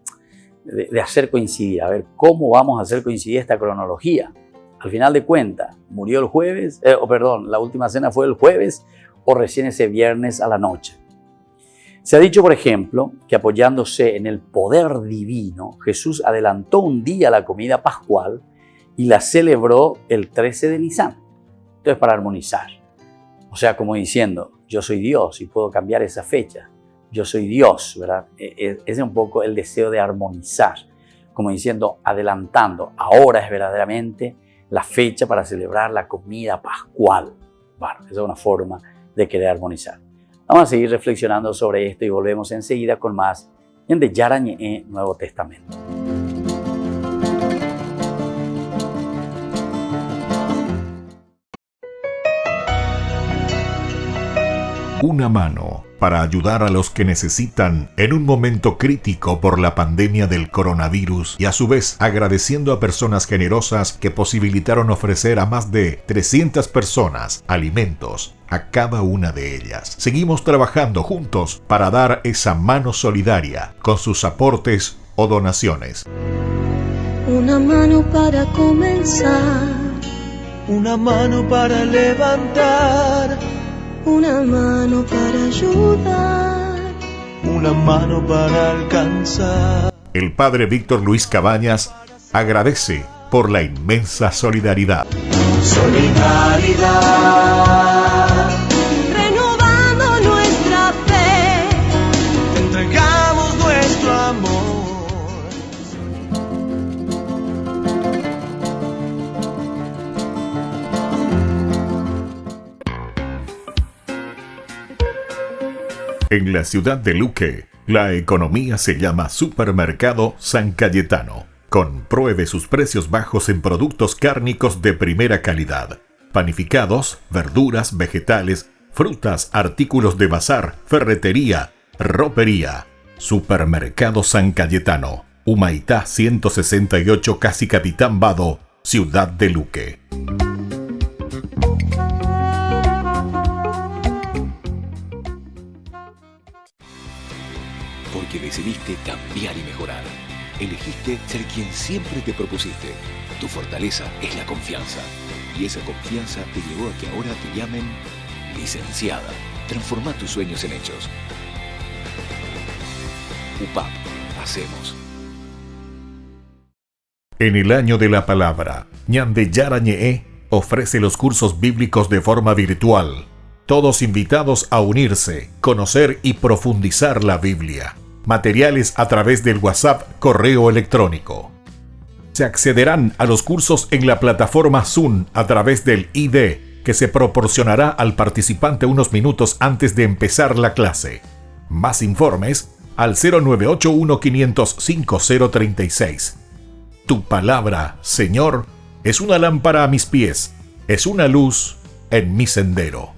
hacer coincidir. A ver, ¿cómo vamos a hacer coincidir esta cronología? Al final de cuentas, murió el jueves, la última cena fue el jueves o recién ese viernes a la noche. Se ha dicho, por ejemplo, que apoyándose en el poder divino, Jesús adelantó un día la comida pascual y la celebró el 13 de Nisan. Entonces, para armonizar. O sea, como diciendo, yo soy Dios y puedo cambiar esa fecha. Yo soy Dios, ¿verdad? Es un poco el deseo de armonizar. Como diciendo, adelantando. Ahora es verdaderamente la fecha para celebrar la comida pascual. Bueno, esa es una forma de querer armonizar. Vamos a seguir reflexionando sobre esto y volvemos enseguida con más en de Yara Ñe'e Nuevo Testamento. Una mano para ayudar a los que necesitan en un momento crítico por la pandemia del coronavirus y a su vez agradeciendo a personas generosas que posibilitaron ofrecer a más de 300 personas alimentos a cada una de ellas. Seguimos trabajando juntos para dar esa mano solidaria con sus aportes o donaciones. Una mano para comenzar, una mano para levantar, una mano para ayudar, una mano para alcanzar. El padre Víctor Luis Cabañas agradece por la inmensa solidaridad. Solidaridad, renovando nuestra fe, entregamos nuestro amor. En la ciudad de Luque, la economía se llama Supermercado San Cayetano. Compruebe sus precios bajos en productos cárnicos de primera calidad. Panificados, verduras, vegetales, frutas, artículos de bazar, ferretería, ropería. Supermercado San Cayetano, Humaitá 168, Casi Capitán Vado, ciudad de Luque. Porque decidiste cambiar y mejorar. Elegiste ser quien siempre te propusiste. Tu fortaleza es la confianza. Y esa confianza te llevó a que ahora te llamen licenciada. Transforma tus sueños en hechos. UPAP. Hacemos. En el año de la palabra, Ñande Yara Ñe'e ofrece los cursos bíblicos de forma virtual. Todos invitados a unirse, conocer y profundizar la Biblia. materiales a través del WhatsApp, correo electrónico. Se accederán a los cursos en la plataforma Zoom a través del ID, que se proporcionará al participante unos minutos antes de empezar la clase. Más informes al 0981-500-5036. Tu palabra, Señor, es una lámpara a mis pies, es una luz en mi sendero.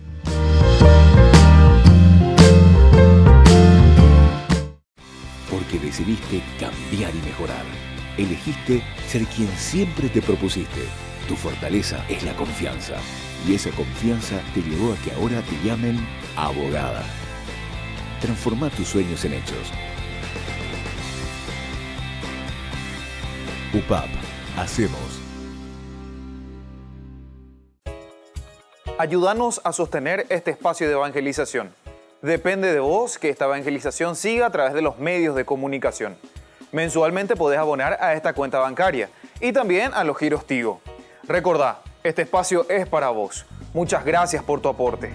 Porque decidiste cambiar y mejorar. Elegiste ser quien siempre te propusiste. Tu fortaleza es la confianza. Y esa confianza te llevó a que ahora te llamen abogada. Transforma tus sueños en hechos. UPAP. Hacemos. Ayúdanos a sostener este espacio de evangelización. Depende de vos que esta evangelización siga a través de los medios de comunicación. Mensualmente podés abonar a esta cuenta bancaria y también a los giros Tigo. Recordá, este espacio es para vos. Muchas gracias por tu aporte.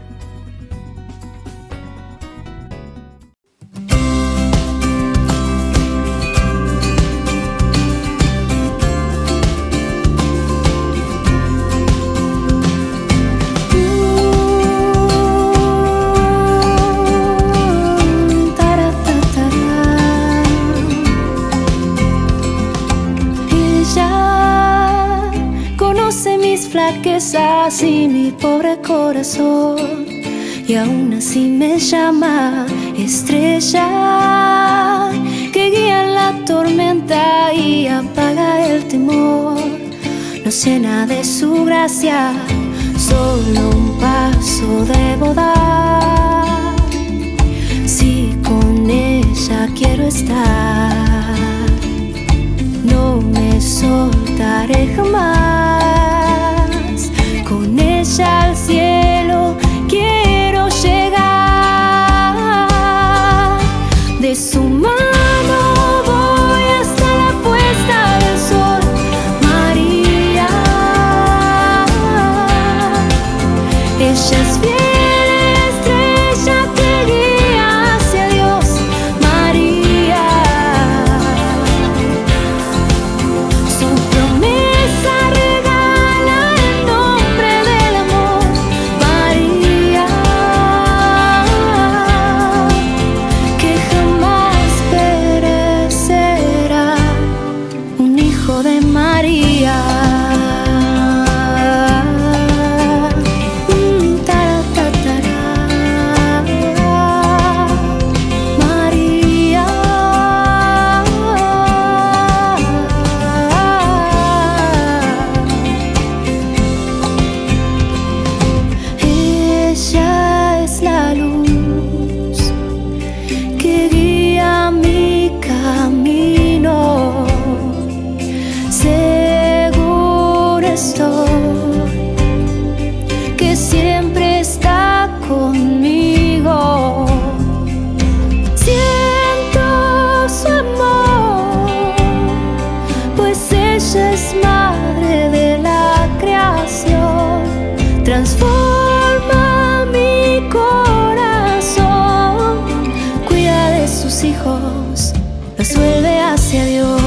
Flaquezas y mi pobre corazón, y aún así me llama estrella que guía la tormenta y apaga el temor. Nos llena de su gracia, solo un paso debo dar. Si con ella quiero estar, no me soltaré jamás. Con ella al cielo quiero llegar. De su mano voy hasta la puesta del sol. María, ella es fiel estrella que guía hacia Dios. María, su promesa regala el nombre del amor. María, que jamás perecerá, un hijo de María. María, ella es la luz que guía mi camino. Seguro estoy que siempre está conmigo. Siento su amor, pues ella es madre de la creación. Transforma mi corazón, cuida de sus hijos, los vuelve hacia Dios.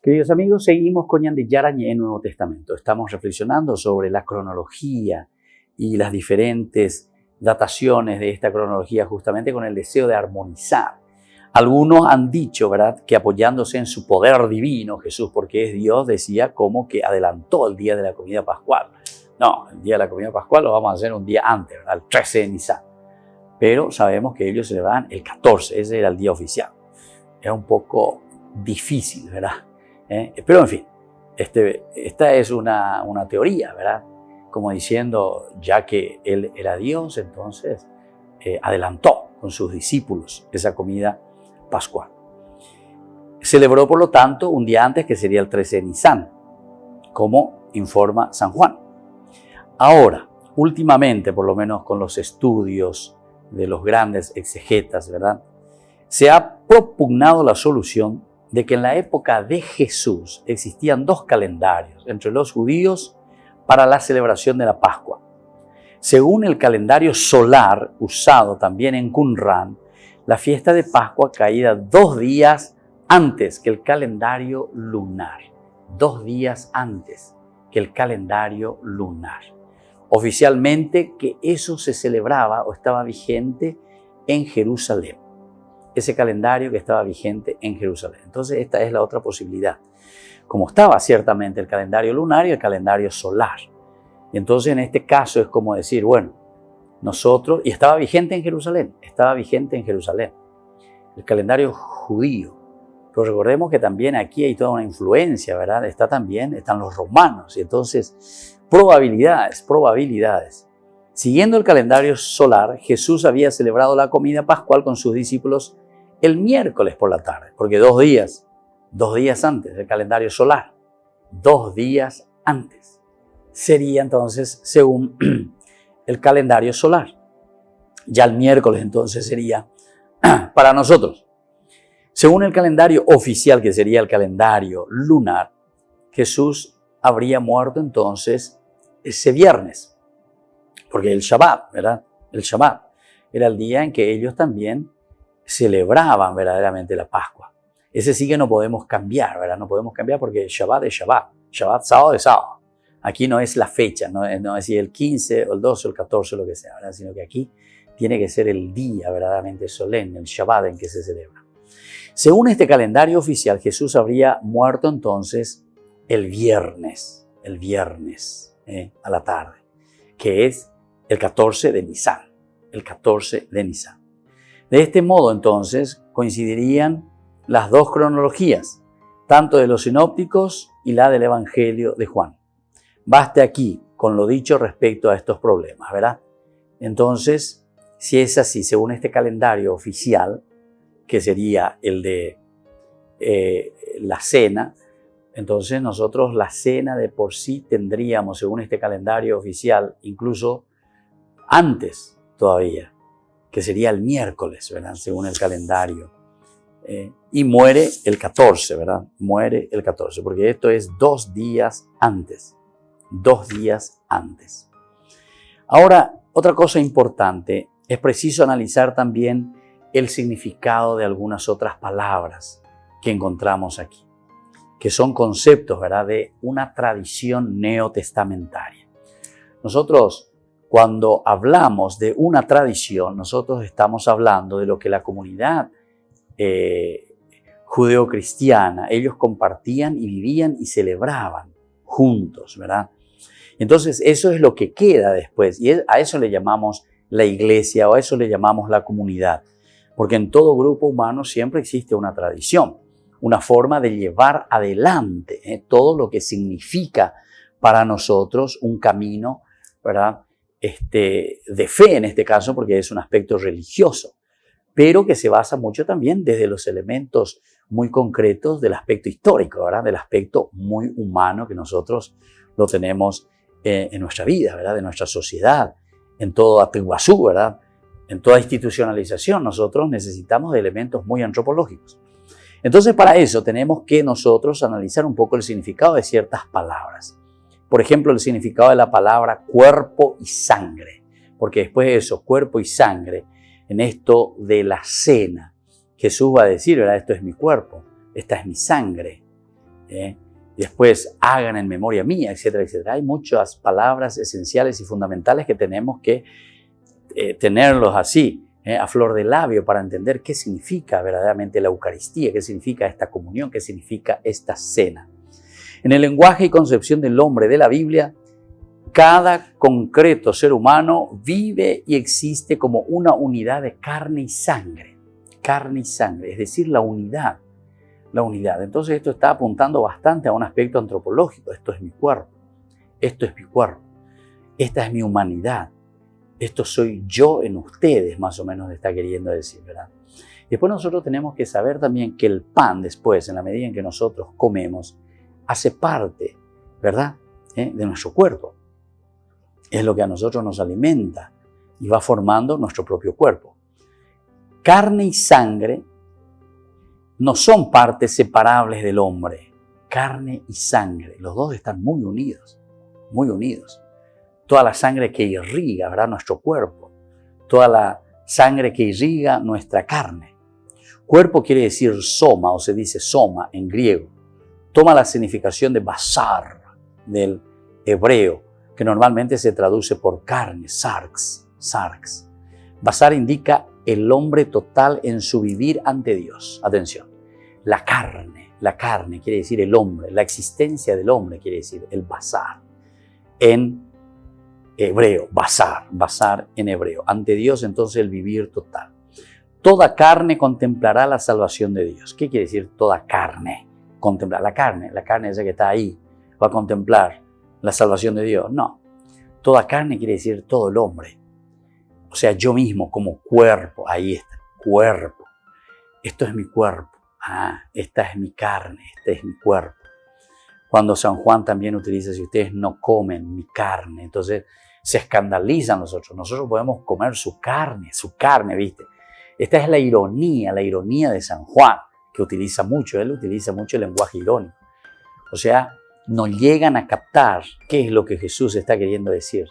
Queridos amigos, seguimos con Ñande Yarañe en Nuevo Testamento. Estamos reflexionando sobre la cronología y las diferentes dataciones de esta cronología justamente con el deseo de armonizar. Algunos han dicho, ¿verdad?, que apoyándose en su poder divino, Jesús, porque es Dios, decía como que adelantó el día de la comida pascual. No, el día de la comida pascual lo vamos a hacer un día antes, ¿verdad?, el 13 de Nisan. Pero sabemos que ellos celebraban el 14, ese era el día oficial. Era un poco difícil, ¿verdad? Pero en fin, esta es una teoría, ¿verdad? Como diciendo, ya que él era Dios, entonces adelantó con sus discípulos esa comida pascual. Celebró, por lo tanto, un día antes, que sería el 13 de Nisan, como informa San Juan. Ahora, últimamente, por lo menos con los estudios de los grandes exegetas, ¿verdad?, se ha propugnado la solución de que en la época de Jesús existían dos calendarios entre los judíos para la celebración de la Pascua. Según el calendario solar usado también en Qumran, la fiesta de Pascua caía 2 días antes que el calendario lunar. 2 días antes que el calendario lunar. Oficialmente que eso se celebraba o estaba vigente en Jerusalén. Ese calendario que estaba vigente en Jerusalén. Entonces esta es la otra posibilidad. Como estaba ciertamente el calendario lunar y el calendario solar. Y entonces en este caso es como decir, bueno, nosotros, y estaba vigente en Jerusalén, el calendario judío. Pero recordemos que también aquí hay toda una influencia, ¿verdad? Están los romanos, y entonces probabilidades. Siguiendo el calendario solar, Jesús había celebrado la comida pascual con sus discípulos el miércoles por la tarde, porque 2 días antes del calendario solar, 2 días antes, sería entonces según el calendario solar. Ya el miércoles entonces sería para nosotros. Según el calendario oficial, que sería el calendario lunar, Jesús habría muerto entonces ese viernes, porque el Shabbat, ¿verdad? El Shabbat era el día en que ellos también celebraban verdaderamente la Pascua. Ese sí que no podemos cambiar, ¿verdad? No podemos cambiar porque Shabbat es Shabbat. Shabbat, sábado es sábado. Aquí no es la fecha, no es si el 15 o el 12 o el 14 o lo que sea, ¿verdad? Sino que aquí tiene que ser el día verdaderamente solemne, el Shabbat en que se celebra. Según este calendario oficial, Jesús habría muerto entonces el viernes a la tarde, que es el 14 de Nisan, De este modo, entonces, coincidirían las dos cronologías, tanto de los sinópticos y la del Evangelio de Juan. Baste aquí con lo dicho respecto a estos problemas, ¿verdad? Entonces, si es así, según este calendario oficial, que sería el de la cena, entonces nosotros la cena de por sí tendríamos, según este calendario oficial, incluso antes todavía, que sería el miércoles, ¿verdad? Según el calendario. Y muere el 14, ¿verdad? Muere el 14, porque esto es 2 días antes. 2 días antes. Ahora, otra cosa importante, es preciso analizar también el significado de algunas otras palabras que encontramos aquí, que son conceptos, ¿verdad?, de una tradición neotestamentaria. Nosotros, cuando hablamos de una tradición, nosotros estamos hablando de lo que la comunidad judeocristiana, ellos compartían y vivían y celebraban juntos, ¿verdad? Entonces, eso es lo que queda después, y a eso le llamamos la iglesia o a eso le llamamos la comunidad, porque en todo grupo humano siempre existe una tradición, una forma de llevar adelante todo lo que significa para nosotros un camino, ¿verdad?, de fe en este caso, porque es un aspecto religioso, pero que se basa mucho también desde los elementos muy concretos del aspecto histórico, ¿verdad?, del aspecto muy humano que nosotros lo tenemos en nuestra vida, ¿verdad?, de nuestra sociedad, en todo Atiguazú, ¿verdad?, en toda institucionalización. Nosotros necesitamos de elementos muy antropológicos. Entonces, para eso tenemos que nosotros analizar un poco el significado de ciertas palabras. Por ejemplo, el significado de la palabra cuerpo y sangre, porque después de eso, cuerpo y sangre, en esto de la cena, Jesús va a decir, ¿verdad?, esto es mi cuerpo, esta es mi sangre. Después, hagan en memoria mía, etcétera, etcétera. Hay muchas palabras esenciales y fundamentales que tenemos que tenerlos así, a flor de labio, para entender qué significa verdaderamente la Eucaristía, qué significa esta comunión, qué significa esta cena. En el lenguaje y concepción del hombre de la Biblia, cada concreto ser humano vive y existe como una unidad de carne y sangre. Carne y sangre, es decir, la unidad. La unidad. Entonces esto está apuntando bastante a un aspecto antropológico. Esto es mi cuerpo. Esto es mi cuerpo. Esta es mi humanidad. Esto soy yo en ustedes, más o menos está queriendo decir, ¿verdad? Después nosotros tenemos que saber también que el pan después, en la medida en que nosotros comemos, hace parte, ¿verdad?, de nuestro cuerpo. Es lo que a nosotros nos alimenta y va formando nuestro propio cuerpo. Carne y sangre no son partes separables del hombre. Carne y sangre, los dos están muy unidos, muy unidos. Toda la sangre que irriga, ¿verdad?, nuestro cuerpo, toda la sangre que irriga nuestra carne. Cuerpo quiere decir soma, o se dice soma en griego. Toma la significación de basar del hebreo, que normalmente se traduce por carne, sarx. Basar indica el hombre total en su vivir ante Dios. Atención, la carne quiere decir el hombre, la existencia del hombre quiere decir el basar. En hebreo, basar en hebreo. Ante Dios, entonces, el vivir total. Toda carne contemplará la salvación de Dios. ¿Qué quiere decir toda carne? Contemplar la carne esa que está ahí, va a contemplar la salvación de Dios. No, toda carne quiere decir todo el hombre. O sea, yo mismo como cuerpo, ahí está, cuerpo. Esto es mi cuerpo. Esta es mi carne, este es mi cuerpo. Cuando San Juan también utiliza, si ustedes no comen mi carne, entonces se escandalizan nosotros. Nosotros podemos comer su carne, ¿viste? Esta es la ironía de San Juan, que utiliza mucho, él utiliza mucho el lenguaje irónico. O sea, no llegan a captar qué es lo que Jesús está queriendo decir.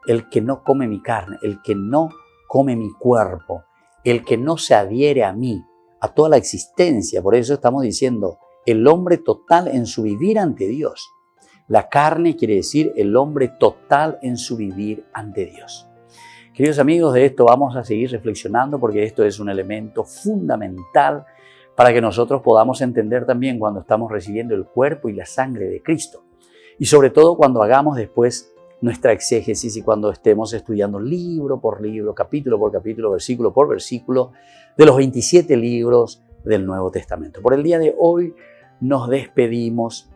El que no come mi carne, el que no come mi cuerpo, el que no se adhiere a mí, a toda la existencia. Por eso estamos diciendo el hombre total en su vivir ante Dios. La carne quiere decir el hombre total en su vivir ante Dios. Queridos amigos, de esto vamos a seguir reflexionando porque esto es un elemento fundamental para que nosotros podamos entender también cuando estamos recibiendo el cuerpo y la sangre de Cristo. Y sobre todo cuando hagamos después nuestra exégesis y cuando estemos estudiando libro por libro, capítulo por capítulo, versículo por versículo, de los 27 libros del Nuevo Testamento. Por el día de hoy nos despedimos,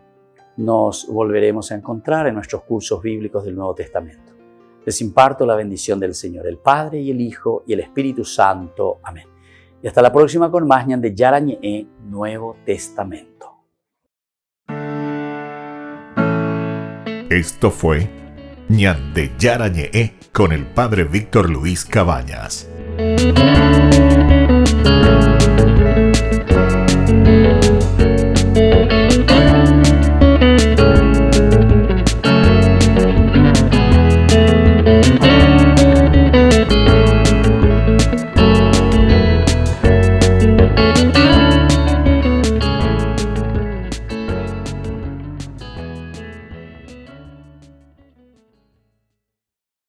nos volveremos a encontrar en nuestros cursos bíblicos del Nuevo Testamento. Les imparto la bendición del Señor, el Padre y el Hijo y el Espíritu Santo. Amén. Y hasta la próxima con más Ñan de Yara Ñe Nuevo Testamento. Esto fue Ñan de Yara Ñe con el Padre Víctor Luis Cabañas.